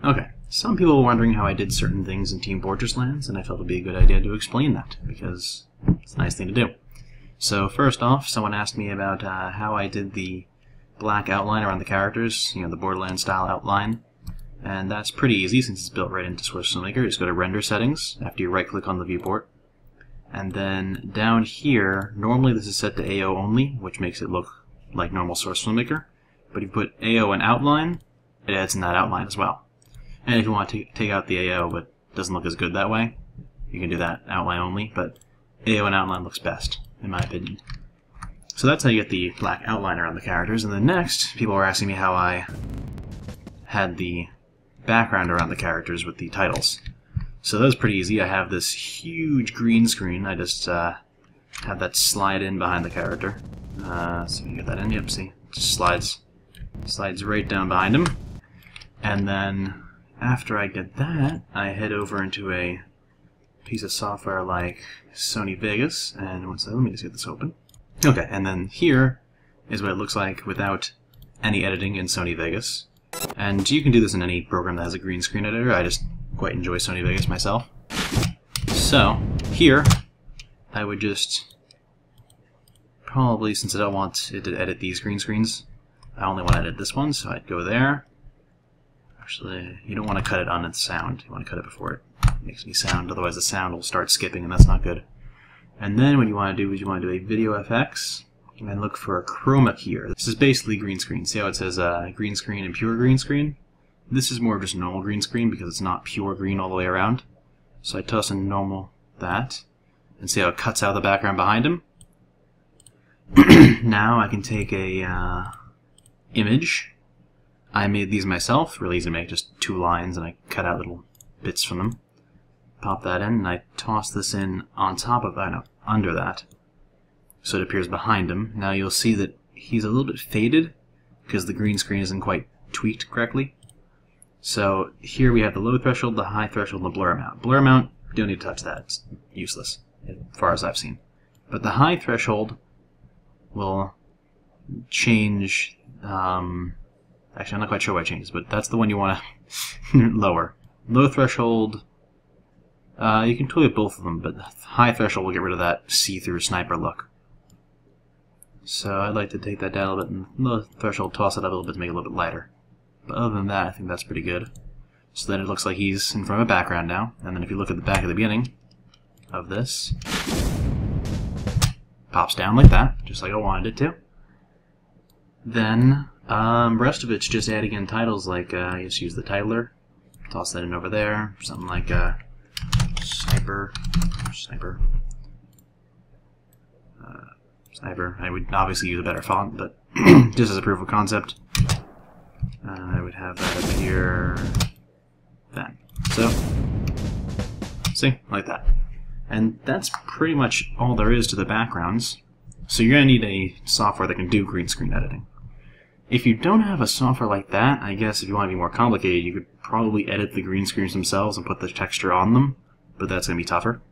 Okay, some people were wondering how I did certain things in Team Bordtresslands, and I felt it would be a good idea to explain that, because it's a nice thing to do. So first off, someone asked me about how I did the black outline around the characters, you know, the Borderlands style outline. And that's pretty easy since it's built right into Source Filmmaker. Just go to Render Settings after you right click on the viewport. And then down here, normally this is set to AO only, which makes it look like normal Source Filmmaker. But if you put AO and outline, it adds in that outline as well. And if you want to take out the AO but it doesn't look as good that way, you can do that outline only, but AO and outline looks best, in my opinion. So that's how you get the black outline around the characters. And then next, people were asking me how I had the background around the characters with the titles. So that was pretty easy. I have this huge green screen. I just have that slide in behind the character. So you can get that in. Yep, see? It just slides right down behind him. And then after I get that, I head over into a piece of software like Sony Vegas. And let me just get this open. Okay, and then here is what it looks like without any editing in Sony Vegas. And you can do this in any program that has a green screen editor. I just quite enjoy Sony Vegas myself. So, here, I would just probably, since I don't want it to edit these green screens, I only want to edit this one, so I'd go there. Actually, you don't want to cut it on its sound. You want to cut it before it makes any sound, otherwise the sound will start skipping, and that's not good. And then what you want to do is you want to do a Video FX, and look for a chroma key here. This is basically green screen. See how it says green screen and pure green screen? This is more of just normal green screen because it's not pure green all the way around. So I toss in normal that, and see how it cuts out the background behind him? Now I can take a image. I made these myself, really easy to make, just 2 lines, and I cut out little bits from them. Pop that in, and I toss this in on top of that, no, under that. So it appears behind him. Now you'll see that he's a little bit faded because the green screen isn't quite tweaked correctly. So here we have the low threshold, the high threshold, and the blur amount. Blur amount, don't need to touch that. It's useless, as far as I've seen. But the high threshold will change... actually, I'm not quite sure why it changes, but that's the one you want to lower. Low threshold... you can toy with both of them, but high threshold will get rid of that see-through sniper look. So I'd like to take that down a little bit, and low threshold, toss it up a little bit to make it a little bit lighter. But other than that, I think that's pretty good. So then it looks like he's in front of a background now, and then if you look at the back at the beginning of this, pops down like that, just like I wanted it to. Then, rest of it's just adding in titles like, just use the titler, toss that in over there, something like, Sniper. I would obviously use a better font, but just as a proof of concept, I would have that appear then. So, see, like that. And that's pretty much all there is to the backgrounds. So you're going to need a software that can do green screen editing. If you don't have a software like that, I guess if you want to be more complicated, you could probably edit the green screens themselves and put the texture on them, but that's going to be tougher.